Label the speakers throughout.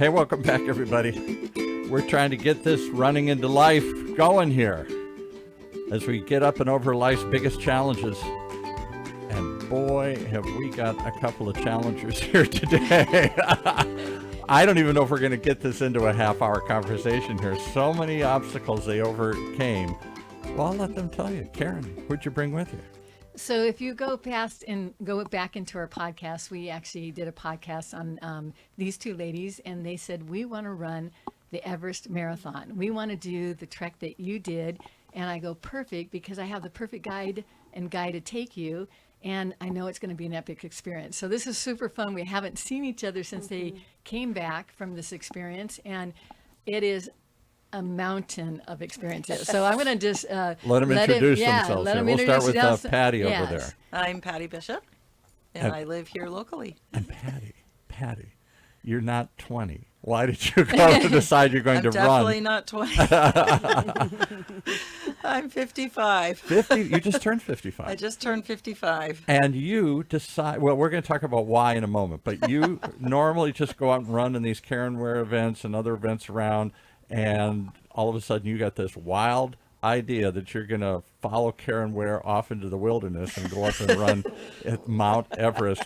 Speaker 1: Hey, welcome back, everybody. We're trying to get this running into life going here as we get up and over life's biggest challenges. And boy, have we got a couple of challengers here today. I don't even know if we're going to get this into a half-hour conversation here. So many obstacles they overcame. Well, I'll let them tell you. Karen, who'd you bring with you?
Speaker 2: So if you go past and go back into our podcast, we actually did a podcast on these two ladies, and they said, we want to run the Everest Marathon. We want to do the trek that you did. And I go, perfect, because I have the perfect guide to take you. And I know it's going to be an epic experience. So this is super fun. We haven't seen each other since they came back from this experience. And it is a mountain of experiences. So I'm going to just
Speaker 1: let them introduce themselves. We'll start with Patty over there.
Speaker 3: I'm Patty Bishop, and I live here locally.
Speaker 1: And Patty, you're not 20. Why did you go to decide you're going to run?
Speaker 3: I'm definitely not 20. I'm 55.
Speaker 1: 50? You just turned 55.
Speaker 3: I just turned 55.
Speaker 1: And you decide, well, we're going to talk about why in a moment, but you normally just go out and run in these Karen Ware events and other events around, and all of a sudden you got this wild idea that you're going to follow Karen Ware off into the wilderness and go up and run at Mount Everest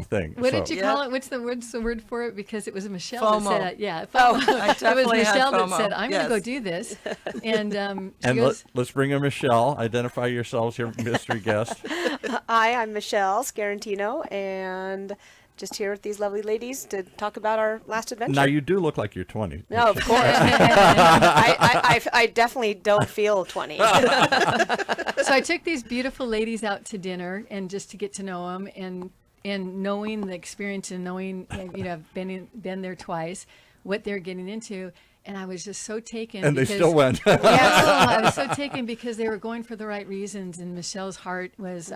Speaker 1: thing.
Speaker 2: What did you call it? What's the word for it? Because it was Michelle
Speaker 3: FOMO.
Speaker 2: that said, yeah.
Speaker 3: FOMO. I
Speaker 2: it was Michelle that
Speaker 3: FOMO.
Speaker 2: said, I'm going to go do this. And
Speaker 1: let's bring in Michelle. Identify yourselves, your mystery guest.
Speaker 4: Hi, I'm Micelle Scarantino, and just here with these lovely ladies to talk about our last adventure.
Speaker 1: Now, you do look like you're 20.
Speaker 4: No, of course. I definitely don't feel 20.
Speaker 2: So I took these beautiful ladies out to dinner, and just to get to know them, and knowing the experience, and knowing, I've been there twice, what they're getting into. And I was just so taken.
Speaker 1: And they still went.
Speaker 2: I was so taken because they were going for the right reasons. And Michelle's heart was,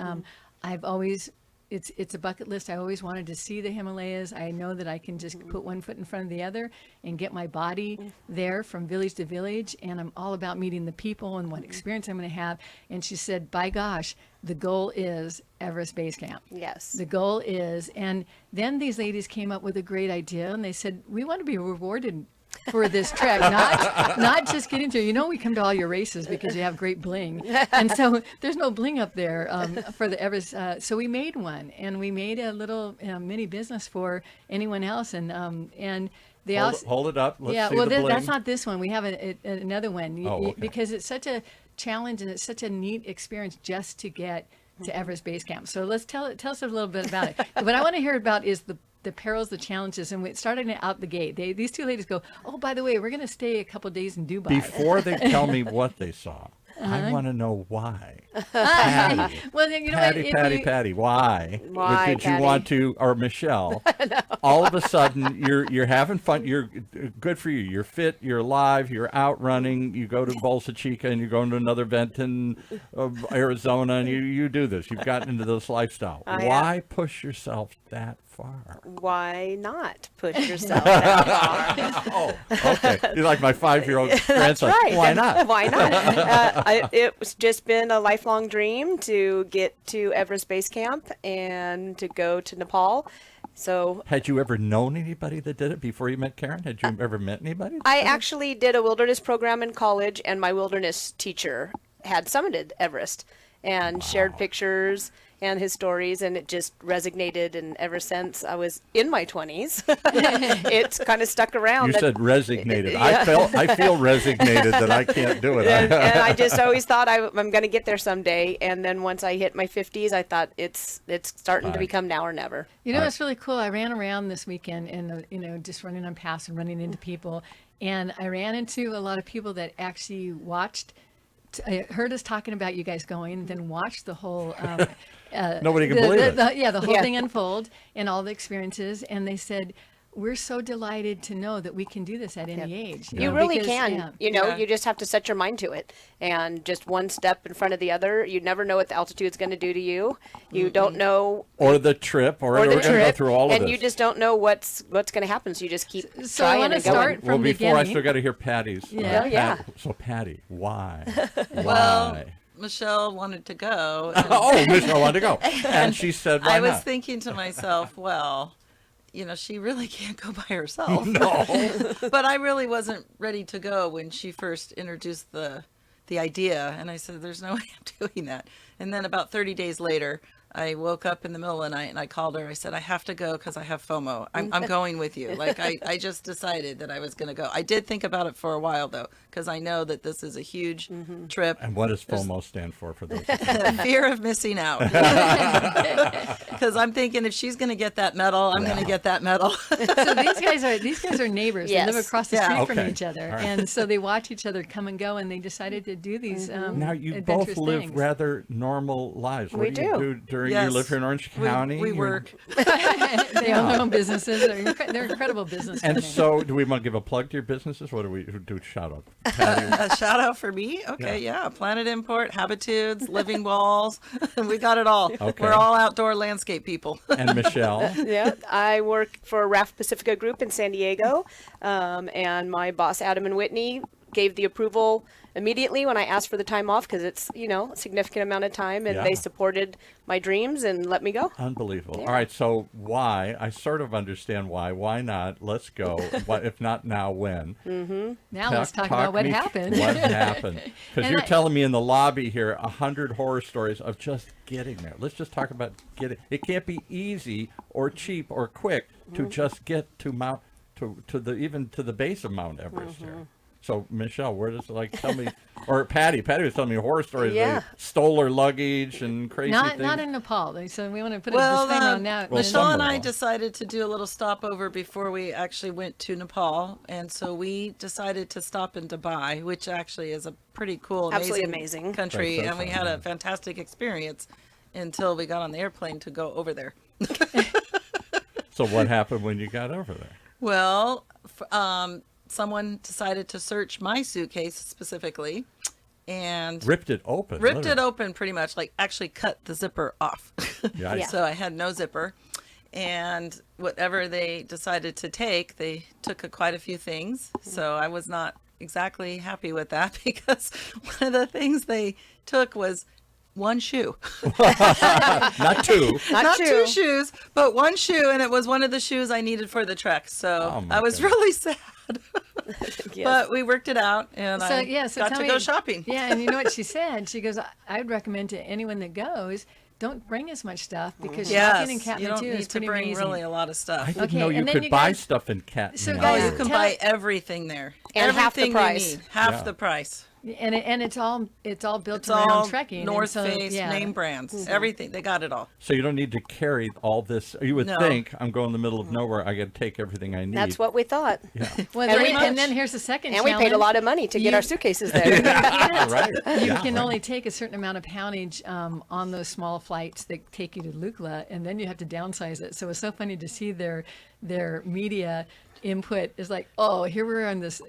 Speaker 2: it's a bucket list. I always wanted to see the Himalayas. I know that I can just put one foot in front of the other and get my body there from village to village. And I'm all about meeting the people and what experience I'm going to have. And she said, by gosh, the goal is Everest Base Camp.
Speaker 4: Yes.
Speaker 2: The goal is. And then these ladies came up with a great idea, and they said, we want to be rewarded for this trek, not just getting through. We come to all your races because you have great bling, and so there's no bling up there for the Everest. So we made one, and we made a little mini business for anyone else, and they
Speaker 1: hold it up. Let's see
Speaker 2: well,
Speaker 1: the bling.
Speaker 2: That's not this one. We have another one.
Speaker 1: Okay.
Speaker 2: Because it's such a challenge and it's such a neat experience just to get to Everest Base Camp. So let's tell us a little bit about it. What I want to hear about is the perils, the challenges, and we started it out the gate. These two ladies go, oh, by the way, we're going to stay a couple days in Dubai.
Speaker 1: Before they tell me what they saw, I want to know why. Patty,
Speaker 2: well, then,
Speaker 1: Patty, why?
Speaker 4: Why,
Speaker 1: Did you
Speaker 4: Patty?
Speaker 1: want to, or Michelle, all of a sudden you're having fun, you're good for you, you're fit, you're alive, you're out running, you go to Bolsa Chica and you go into another event in Arizona, and you do this. You've gotten into this lifestyle. Why push yourself that far?
Speaker 4: Why not push yourself that far?
Speaker 1: Oh, okay. You're like my 5-year-old grandson.
Speaker 4: That's right.
Speaker 1: Why not?
Speaker 4: Why not? It's just been a lifelong dream to get to Everest Base Camp and to go to Nepal. So,
Speaker 1: had you ever known anybody that did it before you met Karen? Had you ever met anybody?
Speaker 4: I actually did a wilderness program in college, and my wilderness teacher had summited Everest and shared pictures and his stories, and it just resonated. And ever since I was in my 20s, it's kind of stuck around.
Speaker 1: You said resignated. Yeah. I feel resignated that I can't do it.
Speaker 4: And I just always thought I'm going to get there someday. And then once I hit my 50s, I thought it's starting to become now or never.
Speaker 2: It's really cool. I ran around this weekend and just running on paths and running into people, and I ran into a lot of people that actually watched. I heard us talking about you guys going, then watched the whole
Speaker 1: nobody can believe it.
Speaker 2: The whole thing unfold and all the experiences, and they said, we're so delighted to know that we can do this at any age.
Speaker 4: You really can. You just have to set your mind to it, and just one step in front of the other. You never know what the altitude's going to do to you. You don't know,
Speaker 1: or the trip, or we're going to go through all of this,
Speaker 4: and you just don't know what's going to happen. So you just keep
Speaker 2: so
Speaker 4: trying
Speaker 2: I want to
Speaker 4: and going.
Speaker 2: start from
Speaker 1: before
Speaker 2: beginning.
Speaker 1: I still got to hear Patty's. So Patty, why?
Speaker 3: Well, Michelle wanted to go.
Speaker 1: Michelle wanted to go, and she said, "Why
Speaker 3: I was
Speaker 1: not?"
Speaker 3: thinking to myself, well, she really can't go by herself.
Speaker 1: No.
Speaker 3: But I really wasn't ready to go when she first introduced the idea. And I said, there's no way I'm doing that. And then about 30 days later, I woke up in the middle of the night and I called her. I said, I have to go because I have FOMO. I'm going with you. Like, I just decided that I was going to go. I did think about it for a while, though, because I know that this is a huge trip.
Speaker 1: And what does FOMO stand for those?
Speaker 3: Fear of missing out. Because I'm thinking if she's going to get that medal, I'm going to get that medal.
Speaker 2: So these guys are neighbors.
Speaker 4: Yes.
Speaker 2: They live across the
Speaker 3: Yeah.
Speaker 2: street from
Speaker 1: Okay.
Speaker 2: each other,
Speaker 1: All right.
Speaker 2: and so they watch each other come and go. And they decided to do these.
Speaker 1: Now, you both
Speaker 2: adventurous
Speaker 1: live
Speaker 2: things.
Speaker 1: rather normal lives. What
Speaker 4: We
Speaker 1: do you
Speaker 4: do.
Speaker 1: do during you
Speaker 3: Yes.
Speaker 1: live here in Orange County?
Speaker 3: We
Speaker 1: You-
Speaker 3: work.
Speaker 2: They own their own businesses. They're incredible businessmen.
Speaker 1: And so, do we want to give a plug to your businesses? What do we do? Shout out. Patty?
Speaker 3: A shout out for me? Okay, yeah. Planet Import, Habitudes, Living Walls. We got it all.
Speaker 1: Okay.
Speaker 3: We're all outdoor landscape people.
Speaker 1: And Michelle.
Speaker 4: Yeah, I work for Raft Pacifica Group in San Diego, and my boss Adam and Whitney gave the approval immediately when I asked for the time off because it's a significant amount of time, and
Speaker 1: Yeah.
Speaker 4: they supported my dreams and let me go.
Speaker 1: Unbelievable. All right, so why? I sort of understand why. Why not? Let's go. What, if not now, when?
Speaker 2: Now let's talk about what
Speaker 1: me-
Speaker 2: happened.
Speaker 1: What happened? Because
Speaker 2: And
Speaker 1: you're
Speaker 2: I-
Speaker 1: telling me in the lobby here 100 horror stories of just getting there. Let's just talk about getting. It can't be easy or cheap or quick to just get to Mount to the base of Mount Everest here. So Michelle, where does tell me, or Patty was telling me horror stories.
Speaker 4: Yeah.
Speaker 1: They stole her luggage and crazy
Speaker 2: Not
Speaker 1: things.
Speaker 2: in Nepal. So we want to put
Speaker 3: Well,
Speaker 2: a disclaimer on that.
Speaker 1: Well,
Speaker 3: Michelle and I
Speaker 1: somewhere.
Speaker 3: decided to do a little stopover before we actually went to Nepal. And so we decided to stop in Dubai, which actually is a pretty cool,
Speaker 4: Absolutely amazing.
Speaker 3: country.
Speaker 1: That's so
Speaker 3: And we
Speaker 1: fun,
Speaker 3: had
Speaker 1: yeah.
Speaker 3: a fantastic experience until we got on the airplane to go over there.
Speaker 1: So what happened when you got over there?
Speaker 3: Well, someone decided to search my suitcase specifically and
Speaker 1: Ripped it open.
Speaker 3: ripped it
Speaker 1: literally.
Speaker 3: open pretty much, like actually cut the zipper off.
Speaker 1: Yeah.
Speaker 4: Yeah.
Speaker 3: So I had no zipper. And whatever they decided to take, they took quite a few things. So I was not exactly happy with that because one of the things they took was one shoe.
Speaker 1: Not two.
Speaker 3: Not
Speaker 4: two.
Speaker 3: two shoes, but one shoe. And it was one of the shoes I needed for the trek. So
Speaker 1: Oh, my
Speaker 3: I was
Speaker 1: goodness.
Speaker 3: really sad.
Speaker 4: Yes.
Speaker 3: But we worked it out and
Speaker 2: So
Speaker 3: I
Speaker 2: yeah, so
Speaker 3: got
Speaker 2: tell
Speaker 3: to
Speaker 2: me,
Speaker 3: go shopping.
Speaker 2: Yeah, and you know what she said? She goes, I'd recommend to anyone that goes, don't bring as much stuff because shopping in
Speaker 3: Yes, you don't
Speaker 2: Kathmandu
Speaker 3: need
Speaker 2: is
Speaker 3: to
Speaker 2: pretty
Speaker 3: bring
Speaker 2: amazing.
Speaker 3: really a lot of stuff.
Speaker 1: I didn't
Speaker 2: Okay,
Speaker 1: know you
Speaker 2: and then
Speaker 1: could
Speaker 2: you
Speaker 1: buy
Speaker 2: guys-
Speaker 1: stuff in Cat.
Speaker 2: So
Speaker 1: no.
Speaker 3: Oh,
Speaker 2: guys,
Speaker 3: you can
Speaker 2: tell-
Speaker 3: buy everything there.
Speaker 4: And half the
Speaker 3: Everything
Speaker 4: price.
Speaker 3: you need. Half
Speaker 1: Yeah.
Speaker 3: the price.
Speaker 2: And it's all built
Speaker 3: It's
Speaker 2: around
Speaker 3: all
Speaker 2: trekking. and
Speaker 3: North
Speaker 2: so,
Speaker 3: Face,
Speaker 2: yeah.
Speaker 3: name brands, everything. They got it all.
Speaker 1: So you don't need to carry all this. You would
Speaker 3: No.
Speaker 1: think I'm going in the middle of nowhere. I got to take everything I need.
Speaker 4: That's what we thought.
Speaker 1: Yeah.
Speaker 2: Well,
Speaker 4: And
Speaker 2: then,
Speaker 4: we-
Speaker 2: and then here's the second
Speaker 4: And we
Speaker 2: challenge.
Speaker 4: paid a lot of money to get
Speaker 2: You-
Speaker 4: our suitcases there.
Speaker 1: right.
Speaker 2: You
Speaker 1: Yeah,
Speaker 2: can
Speaker 1: right.
Speaker 2: only take a certain amount of poundage on those small flights that take you to Lukla, and then you have to downsize it. So it's so funny to see their media input is like, oh, here we're in this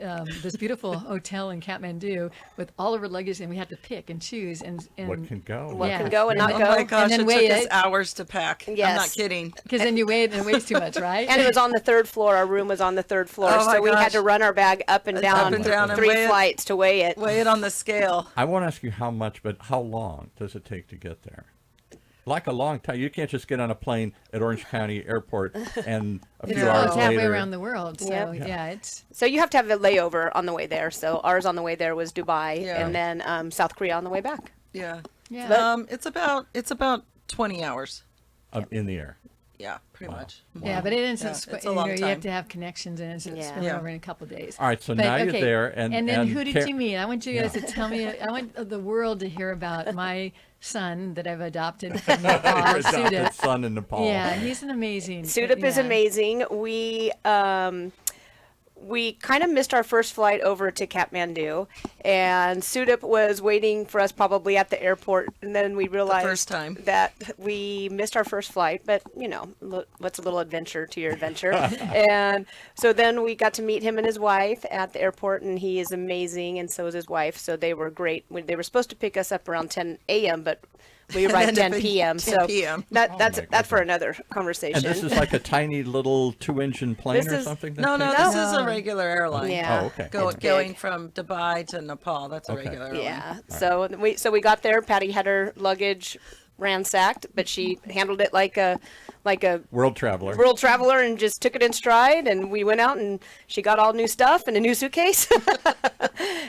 Speaker 2: this beautiful hotel in Kathmandu with all of our luggage, and we have to pick and choose and
Speaker 1: What can go?
Speaker 4: What
Speaker 2: Yeah.
Speaker 4: can go and not
Speaker 3: Oh
Speaker 4: go.
Speaker 3: my gosh,
Speaker 2: then
Speaker 3: it
Speaker 2: weigh
Speaker 3: took us
Speaker 2: it.
Speaker 3: hours to pack. I'm
Speaker 4: Yes.
Speaker 3: not kidding.
Speaker 2: because then you weigh it and it weighs too much, right?
Speaker 4: And it was on the third floor. Our room was on the third floor,
Speaker 3: Oh my
Speaker 4: so we had
Speaker 3: gosh.
Speaker 4: to run our bag up and down,
Speaker 3: and down and
Speaker 4: 3
Speaker 3: weigh it.
Speaker 4: flights to weigh it.
Speaker 3: Weigh it on the scale.
Speaker 1: I won't ask you how much, but how long does it take to get there? Like a long time. You can't just get on a plane at Orange County Airport and a few
Speaker 3: No.
Speaker 2: Well,
Speaker 1: hours
Speaker 2: it's halfway
Speaker 1: later.
Speaker 2: around the world. So
Speaker 4: Yep.
Speaker 2: yeah, it's
Speaker 4: So you have to have a layover on the way there. So ours on the way there was Dubai,
Speaker 3: Yeah.
Speaker 4: and then South Korea on the way back.
Speaker 3: Yeah.
Speaker 2: yeah.
Speaker 3: It's about 20 hours.
Speaker 1: In the air.
Speaker 3: Yeah, pretty much.
Speaker 2: Yeah, but it ends
Speaker 3: Yeah,
Speaker 2: up
Speaker 3: it's a long
Speaker 2: you have
Speaker 3: time.
Speaker 2: to have connections and it's
Speaker 4: Yeah.
Speaker 2: spilling
Speaker 3: Yeah.
Speaker 2: over in a couple of days.
Speaker 1: All right, so
Speaker 2: But,
Speaker 1: now you're
Speaker 2: okay,
Speaker 1: there, and
Speaker 2: then who did
Speaker 1: Car-
Speaker 2: you meet? I want you guys to tell me. I want the world to hear about my son that I've adopted from Nepal,
Speaker 1: Your adopted
Speaker 2: Sudip.
Speaker 1: son in Nepal.
Speaker 2: Yeah, he's an amazing.
Speaker 4: Sudip is
Speaker 2: yeah.
Speaker 4: amazing. We kind of missed our first flight over to Kathmandu, and Sudip was waiting for us probably at the airport, and then we realized
Speaker 3: first time.
Speaker 4: that we missed our first flight, but what's a little adventure to your adventure? And so then we got to meet him and his wife at the airport, and he is amazing, and so is his wife, so they were great. They were supposed to pick us up around 10 a.m., but we arrived
Speaker 3: ended
Speaker 4: 10
Speaker 3: up
Speaker 4: p.m.
Speaker 3: 10
Speaker 4: So
Speaker 3: p.m.
Speaker 4: that's
Speaker 1: my
Speaker 4: for another conversation.
Speaker 1: And this is like a tiny little 2-engine plane
Speaker 4: This
Speaker 1: or
Speaker 4: is-
Speaker 1: something? that
Speaker 3: No,
Speaker 1: takes-
Speaker 3: this is a regular airline.
Speaker 4: Yeah.
Speaker 1: Oh, okay.
Speaker 3: Go,
Speaker 4: It's big.
Speaker 3: going from Dubai to Nepal. That's a
Speaker 1: Okay.
Speaker 3: regular airline.
Speaker 4: Yeah. So we got there. Patty had her luggage ransacked, but she handled it like a
Speaker 1: World traveler.
Speaker 4: world traveler and just took it in stride. And we went out and she got all new stuff and a new suitcase.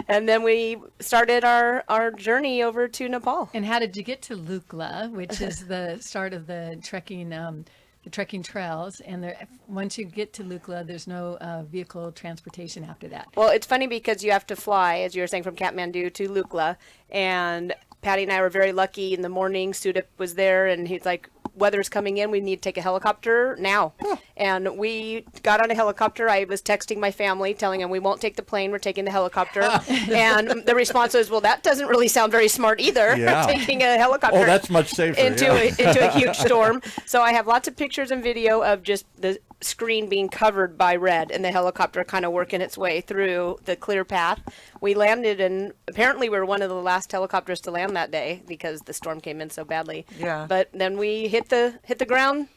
Speaker 4: And then we started our journey over to Nepal.
Speaker 2: And how did you get to Lukla, which is the start of the trekking trails? And there, once you get to Lukla, there's no vehicle transportation after that.
Speaker 4: Well, it's funny because you have to fly, as you were saying, from Kathmandu to Lukla. And Patty and I were very lucky. In the morning, Sudip was there, and he's like, weather's coming in. We need to take a helicopter now. And we got on a helicopter. I was texting my family, telling them we won't take the plane. We're taking the helicopter. And the response was, well, that doesn't really sound very smart either,
Speaker 1: Yeah.
Speaker 4: taking a helicopter.
Speaker 1: Oh, that's much safer.
Speaker 4: into
Speaker 1: yeah.
Speaker 4: into a huge storm. So I have lots of pictures and video of just the screen being covered by red and the helicopter kind of working its way through the clear path. We landed, and apparently we were one of the last helicopters to land that day because the storm came in so badly.
Speaker 3: Yeah.
Speaker 4: But then we hit the ground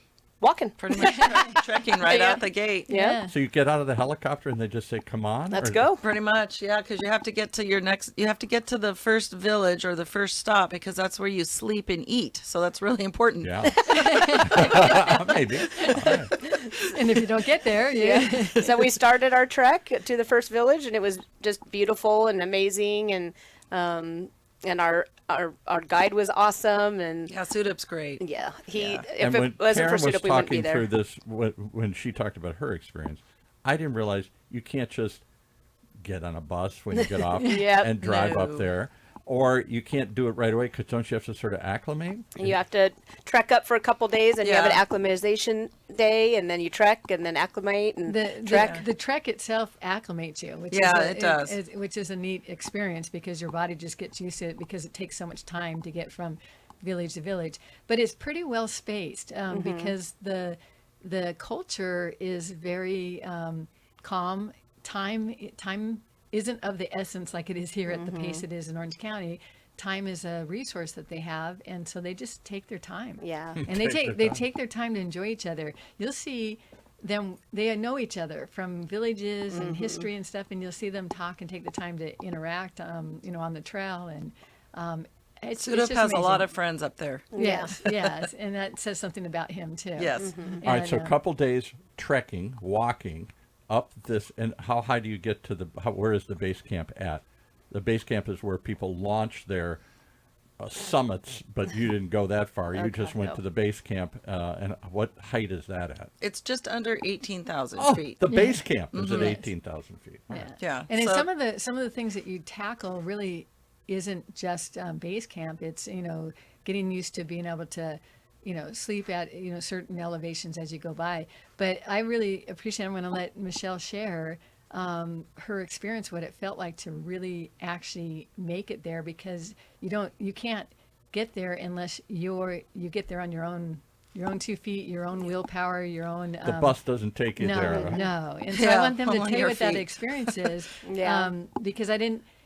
Speaker 4: walking.
Speaker 3: Pretty much trekking right
Speaker 4: Yeah.
Speaker 3: out the gate.
Speaker 4: Yeah.
Speaker 1: So you get out of the helicopter and they just say, "Come on,
Speaker 4: Let's
Speaker 1: or-
Speaker 4: go.
Speaker 3: Pretty much, yeah, because you have to get to you have to get to the first village or the first stop because that's where you sleep and eat. So that's really important.
Speaker 1: Yeah. Maybe. All right.
Speaker 2: And if you don't get there,
Speaker 4: So we started our trek to the first village, and it was just beautiful and amazing, and our guide was awesome, and
Speaker 3: Yeah, Sudip's great.
Speaker 4: yeah, he
Speaker 3: Yeah.
Speaker 4: if
Speaker 1: And when
Speaker 4: it wasn't
Speaker 1: Karen
Speaker 4: for
Speaker 1: was
Speaker 4: Sudip, we wouldn't be
Speaker 1: talking
Speaker 4: there.
Speaker 1: through this, when she talked about her experience, I didn't realize you can't just get on a bus when you get off
Speaker 4: Yep.
Speaker 1: and drive
Speaker 3: No.
Speaker 1: up there, or you can't do it right away because don't you have to sort of acclimate?
Speaker 4: You have to trek up for a couple days, and you have an
Speaker 3: Yeah.
Speaker 4: acclimatization day, and then you trek, and then acclimate, and trek.
Speaker 2: the trek itself acclimates you, which
Speaker 3: Yeah,
Speaker 2: is
Speaker 3: it does.
Speaker 2: which is a neat experience because your body just gets used to it because it takes so much time to get from village to village. But it's pretty well spaced because the culture is very calm. Time isn't of the essence like it is here at the pace it is in Orange County. Time is a resource that they have, and so they just take their time.
Speaker 4: Yeah.
Speaker 2: And they take their time to enjoy each other. You'll see them; they know each other from villages and history and stuff, and you'll see them talk and take the time to interact, on the trail. And it's
Speaker 3: Sudip
Speaker 2: just
Speaker 3: has a lot
Speaker 2: amazing.
Speaker 3: of friends up there.
Speaker 2: Yes, yes, and that says something about him too.
Speaker 3: Yes.
Speaker 1: All right, so a
Speaker 2: And,
Speaker 1: couple days trekking, walking up this, and how high do you get to where is the base camp at? The base camp is where people launch their summits, but you didn't go that far. You just went
Speaker 4: no.
Speaker 1: to the base camp, and what height is that at?
Speaker 3: It's just under 18,000
Speaker 1: Oh,
Speaker 3: feet.
Speaker 1: the base camp is at
Speaker 2: Yes.
Speaker 1: 18,000 feet. All right.
Speaker 3: Yeah.
Speaker 2: And then
Speaker 3: so-
Speaker 2: some of the things that you tackle really isn't just base camp. It's getting used to being able to sleep at certain elevations as you go by. But I really appreciate. I'm going to let Michelle share her experience, what it felt like to really actually make it there, because you can't get there unless you get there on your own 2 feet, your own willpower, your own.
Speaker 1: The bus doesn't take you there.
Speaker 2: No. And so I
Speaker 3: Yeah,
Speaker 2: want them to
Speaker 3: on
Speaker 2: tell you
Speaker 3: your
Speaker 2: what that
Speaker 3: feet.
Speaker 2: experience is.
Speaker 4: Yeah.
Speaker 2: Because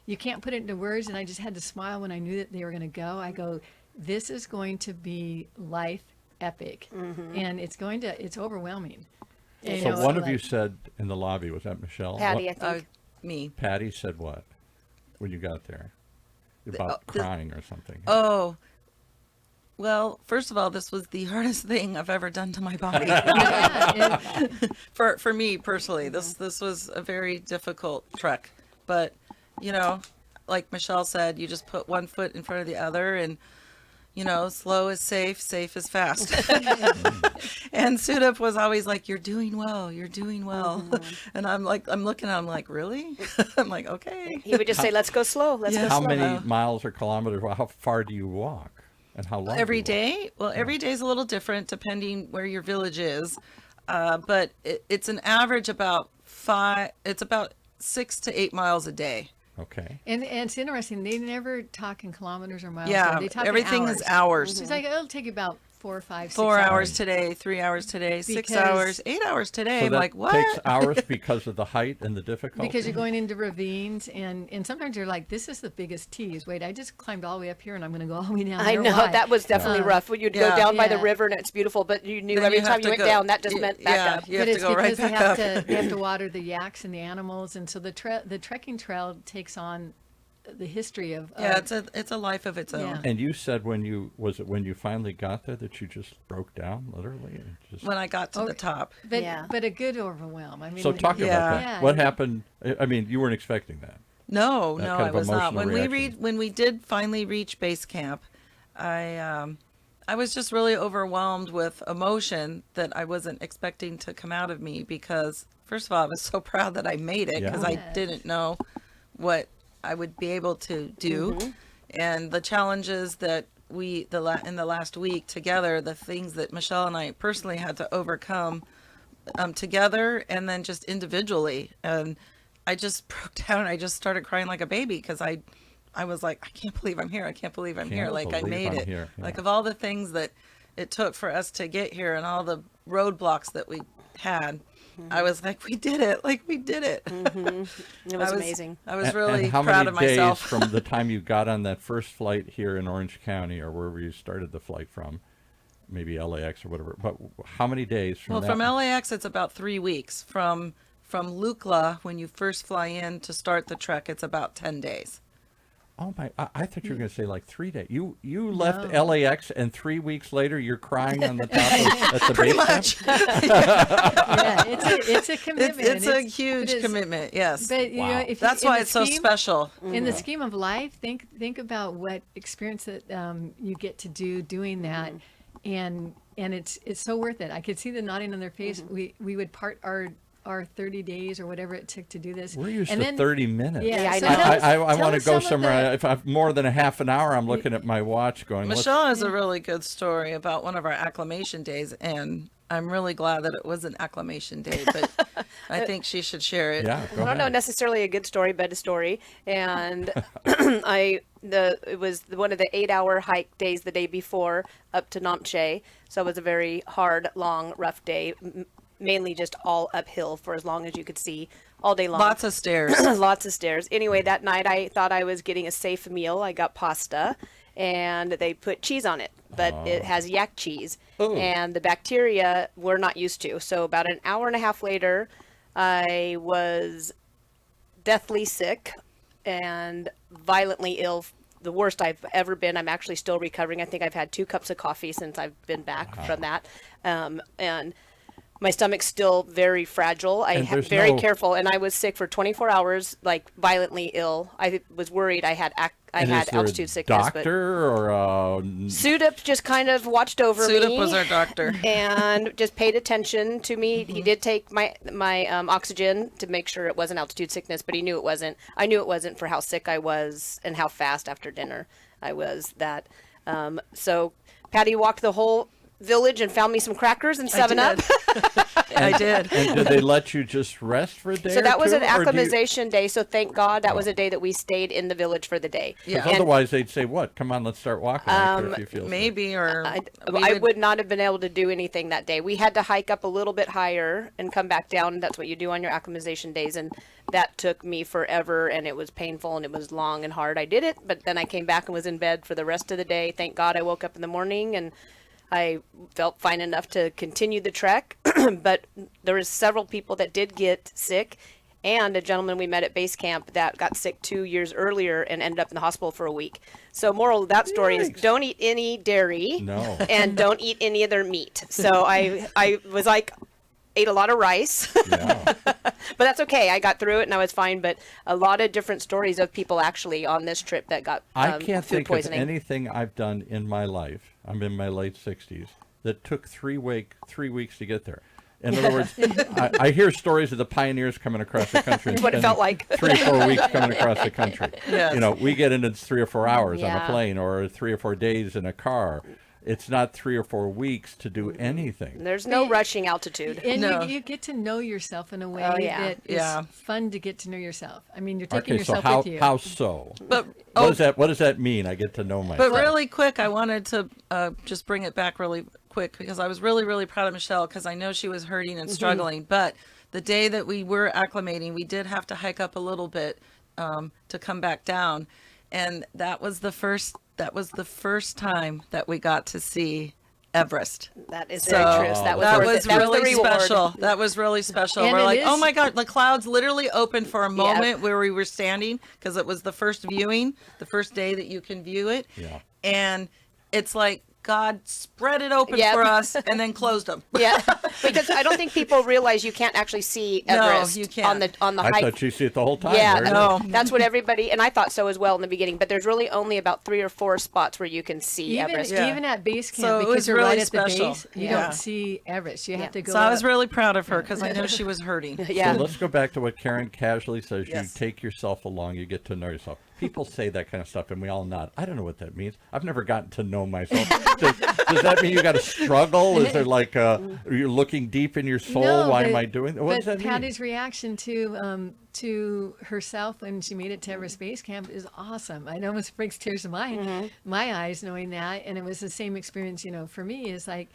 Speaker 2: you can't put it into words, and I just had to smile when I knew that they were going to go. I go, this is going to be life epic, and it's overwhelming. And,
Speaker 1: So one of
Speaker 2: like-
Speaker 1: you said in the lobby, was that Michelle?
Speaker 4: Patty, I
Speaker 1: What-
Speaker 4: think.
Speaker 3: me.
Speaker 1: Patty said what when you got there? About crying or something.
Speaker 3: Oh, well, first of all, this was the hardest thing I've ever done to my body.
Speaker 2: Yeah,
Speaker 3: for me personally, this was a very difficult trek. But, like Michelle said, you just put one foot in front of the other, and slow is safe, safe is fast. And Sudip was always like, "You're doing well, you're doing well." And I'm looking at him like, "Really?" I'm like, "Okay."
Speaker 4: He would just say, "Let's go slow. Let's go
Speaker 1: How
Speaker 4: slow."
Speaker 1: many miles or kilometers? How far do you walk, and how long?
Speaker 3: Every
Speaker 1: do you walk?
Speaker 3: day? Well, every day is a little different depending where your village is. But it's an average about 6 to 8 miles a day.
Speaker 1: Okay.
Speaker 2: and it's interesting. They never talk in kilometers or miles.
Speaker 3: Yeah,
Speaker 2: they talk in
Speaker 3: everything
Speaker 2: hours.
Speaker 3: is hours.
Speaker 2: It's like it'll take you about 4 or 5, 6
Speaker 3: 4
Speaker 2: hours.
Speaker 3: hours today, 3 hours today, 6
Speaker 2: Because-
Speaker 3: hours, 8 hours today.
Speaker 1: So
Speaker 3: I'm
Speaker 1: that
Speaker 3: like, what?
Speaker 1: takes hours because of the height and the difficulty.
Speaker 2: Because you're going into ravines, and sometimes you're like, this is the biggest tease. Wait, I just climbed all the way up here, and I'm going to go all the way down
Speaker 4: I
Speaker 2: there.
Speaker 4: know
Speaker 2: Why?
Speaker 4: that was definitely rough. When you'd go
Speaker 3: Yeah.
Speaker 4: down by the
Speaker 2: Yeah.
Speaker 4: river, and it's beautiful, but you knew
Speaker 3: Then
Speaker 4: every
Speaker 3: you have
Speaker 4: time you
Speaker 3: to
Speaker 4: went
Speaker 3: go-
Speaker 4: down, that just meant back
Speaker 3: yeah,
Speaker 4: up.
Speaker 3: you have
Speaker 2: But
Speaker 3: to
Speaker 2: it's
Speaker 3: go right
Speaker 2: because they
Speaker 3: back
Speaker 2: have
Speaker 3: up.
Speaker 2: to they have to water the yaks and the animals, and so the trekking trail takes on the history of.
Speaker 3: Yeah, it's a life of its own.
Speaker 2: Yeah.
Speaker 1: And you said when you finally got there that you just broke down, literally? And just...
Speaker 3: When I got to the top.
Speaker 2: But
Speaker 4: Yeah.
Speaker 2: but a good overwhelm. I mean,
Speaker 1: So talk about that.
Speaker 2: Yeah.
Speaker 1: What happened? I mean, you weren't expecting that.
Speaker 3: No,
Speaker 1: That
Speaker 3: no,
Speaker 1: kind
Speaker 3: I
Speaker 1: of
Speaker 3: was not.
Speaker 1: emotional reaction.
Speaker 3: When we did finally reach base camp, I was just really overwhelmed with emotion that I wasn't expecting to come out of me, because first of all, I was so proud that I made it, because
Speaker 1: Yeah.
Speaker 3: I
Speaker 2: Yes.
Speaker 3: didn't know what I would be able to do, and the challenges that in the last week together, the things that Michelle and I personally had to overcome together, and then just individually, and I just broke down. I just started crying like a baby, because I was like, I can't believe I'm here. I can't believe I'm here.
Speaker 1: Can't
Speaker 3: Like, I
Speaker 1: believe
Speaker 3: made
Speaker 1: I'm
Speaker 3: it.
Speaker 1: here. Yeah.
Speaker 3: Like, of all the things that it took for us to get here and all the roadblocks that we had, I was like, we did it. Like, we did it.
Speaker 4: It was amazing.
Speaker 3: I was
Speaker 1: And
Speaker 3: really
Speaker 1: how
Speaker 3: proud
Speaker 1: many
Speaker 3: of myself.
Speaker 1: days from the time you got on that first flight here in Orange County, or wherever you started the flight from, maybe LAX or whatever, but how many days from
Speaker 3: Well,
Speaker 1: that?
Speaker 3: from LAX, it's about 3 weeks. From Lukla, when you first fly in to start the trek, it's about 10 days.
Speaker 1: Oh my! I thought you were going to say like 3 days. You left LAX, and 3 weeks later you're crying on the top at the
Speaker 3: Pretty
Speaker 1: base camp?
Speaker 3: much.
Speaker 2: Yeah, it's a commitment.
Speaker 3: It's a
Speaker 2: but
Speaker 3: huge
Speaker 2: it's-
Speaker 3: commitment, yes.
Speaker 2: But you
Speaker 1: Wow.
Speaker 2: know, if
Speaker 3: That's
Speaker 2: in
Speaker 3: why
Speaker 2: the
Speaker 3: it's so
Speaker 2: scheme-
Speaker 3: special.
Speaker 2: In the scheme of life, think about what experience that you get to do doing that, and it's so worth it. I could see the nodding on their face. We would part our 30 days or whatever it took to do this.
Speaker 1: We're used
Speaker 2: and
Speaker 1: to
Speaker 2: then,
Speaker 1: 30 minutes.
Speaker 2: Yeah,
Speaker 4: I
Speaker 2: so
Speaker 4: know.
Speaker 2: tell us-
Speaker 1: I
Speaker 2: tell
Speaker 1: want to
Speaker 2: us
Speaker 1: go
Speaker 2: some of
Speaker 1: somewhere.
Speaker 2: the-
Speaker 1: If I'm more than a half an hour, I'm looking at my watch going, "Let's-"
Speaker 3: Michelle has a really good story about one of our acclimation days, and I'm really glad that it was an acclimation day, but I think she should share it.
Speaker 1: Yeah, go
Speaker 4: I don't know
Speaker 1: ahead.
Speaker 4: necessarily a good story, but a story. And it was one of the 8-hour hike days the day before up to Namche. So it was a very hard, long, rough day, mainly just all uphill for as long as you could see all day long.
Speaker 3: Lots of stairs.
Speaker 4: Lots of stairs. Anyway, that night I thought I was getting a safe meal. I got pasta, and they put cheese on it, but it has yak cheese, and the bacteria we're not used to. So about an hour and a half later, I was deathly sick and violently ill. The worst I've ever been. I'm actually still recovering. I think I've had 2 cups of coffee since I've been back from that, and my stomach's still very fragile. I
Speaker 1: And
Speaker 4: have
Speaker 1: there's
Speaker 4: very
Speaker 1: no-
Speaker 4: careful, and I was sick for 24 hours, like violently ill. I was worried I had
Speaker 1: And is there
Speaker 4: altitude
Speaker 1: a
Speaker 4: sickness,
Speaker 1: doctor or
Speaker 4: Sudup just kind of watched over me.
Speaker 3: Sudup was our doctor.
Speaker 4: And just paid attention to me. He did take my oxygen to make sure it wasn't altitude sickness, but he knew it wasn't. I knew it wasn't for how sick I was and how fast after dinner I was. That so Patty walked the whole village and found me some crackers and 7-Up.
Speaker 3: I did.
Speaker 1: and did they let you just rest for a day?
Speaker 4: So that was
Speaker 1: or
Speaker 4: an
Speaker 1: two, or do you-
Speaker 4: acclimatization day. So thank God that was a day that we stayed in the village for the day.
Speaker 1: 'cause
Speaker 3: Yeah.
Speaker 4: And
Speaker 1: otherwise they'd say, "What? Come on, let's start walking." If you feel sick."
Speaker 3: Maybe, or
Speaker 4: I would not have been able to do anything that day. We had to hike up a little bit higher and come back down. That's what you do on your acclimatization days. And that took me forever, and it was painful, and it was long and hard. I did it, but then I came back and was in bed for the rest of the day. Thank God I woke up in the morning and I felt fine enough to continue the trek. But there was several people that did get sick, and a gentleman we met at base camp that got sick 2 years earlier and ended up in the hospital for a week. So moral of that story is
Speaker 1: Yikes.
Speaker 4: don't eat any dairy
Speaker 1: No.
Speaker 4: and don't eat any other meat. So I was like, ate a lot of rice,
Speaker 1: Yeah.
Speaker 4: but that's okay. I got through it and I was fine. But a lot of different stories of people actually on this trip that got
Speaker 1: I can't
Speaker 4: food
Speaker 1: think
Speaker 4: poisoning.
Speaker 1: of anything I've done in my life. I'm in my late 60s that took 3 weeks to get there. In other words, I hear stories of the pioneers coming across the country. and
Speaker 4: What it felt
Speaker 1: spending
Speaker 4: like.
Speaker 1: 3 or 4 weeks coming across the country.
Speaker 3: Yes.
Speaker 1: You know, we get into 3 or 4 hours on a
Speaker 2: Yeah.
Speaker 1: plane, or 3 or 4 days in a car. It's not 3 or 4 weeks to do anything.
Speaker 4: There's no rushing altitude.
Speaker 2: And
Speaker 3: No.
Speaker 2: you get to know yourself in a way
Speaker 4: Oh, yeah.
Speaker 2: that is
Speaker 3: Yeah.
Speaker 2: fun to get to know yourself. I mean, you're taking
Speaker 1: Okay, so
Speaker 2: yourself with you.
Speaker 1: how so?
Speaker 3: but
Speaker 1: What does that mean? I get to know myself.
Speaker 3: But really quick, I wanted to just bring it back really quick, because I was really, really proud of Michelle, because I know she was hurting and struggling. But the day that we were acclimating, we did have to hike up a little bit to come back down, and that was the first time that we got to see Everest.
Speaker 4: That is
Speaker 3: So
Speaker 4: very true. So that was,
Speaker 3: that
Speaker 4: worth
Speaker 3: was
Speaker 4: it. That was the
Speaker 3: really
Speaker 4: reward.
Speaker 3: special. That was really special.
Speaker 2: And
Speaker 3: We're
Speaker 2: it
Speaker 3: like,
Speaker 2: is-
Speaker 3: oh my God, the clouds literally opened for a moment where we were standing because it was the first viewing, the first day that you can view it.
Speaker 1: Yeah.
Speaker 3: And it's like God spread it open
Speaker 4: Yep.
Speaker 3: for us and then closed them.
Speaker 4: Yeah, because I don't think people realize you can't actually see
Speaker 3: No,
Speaker 4: Everest
Speaker 3: you can't.
Speaker 4: on the
Speaker 1: I
Speaker 4: hike.
Speaker 1: thought you see it the whole time.
Speaker 4: Yeah,
Speaker 1: Where is it?
Speaker 3: No.
Speaker 4: that's what everybody, and I thought so as well in the beginning. But there's really only about 3 or 4 spots where you can see Everest.
Speaker 3: Yeah.
Speaker 2: Even at base camp,
Speaker 3: So it
Speaker 2: because
Speaker 3: was
Speaker 2: you're
Speaker 3: really
Speaker 2: right at
Speaker 3: special.
Speaker 2: the base, you
Speaker 3: Yeah.
Speaker 2: don't see Everest. You have to go.
Speaker 3: So I was
Speaker 2: up.
Speaker 3: really proud of her because I know she was hurting.
Speaker 4: Yeah.
Speaker 1: So let's go back to what Karen casually says.
Speaker 3: Yes.
Speaker 1: You take yourself along, you get to know yourself. People say that kind of stuff, and we all nod. I don't know what that means. I've never gotten to know myself. Does that mean you got to struggle? Is there like you're looking deep in your soul?
Speaker 2: No,
Speaker 1: Why
Speaker 2: but-
Speaker 1: am I doing that? What does
Speaker 2: But
Speaker 1: that mean?
Speaker 2: Patty's reaction to herself when she made it to Everest Base Camp is awesome. It almost brings tears to my eyes knowing that, and it was the same experience. For me, is like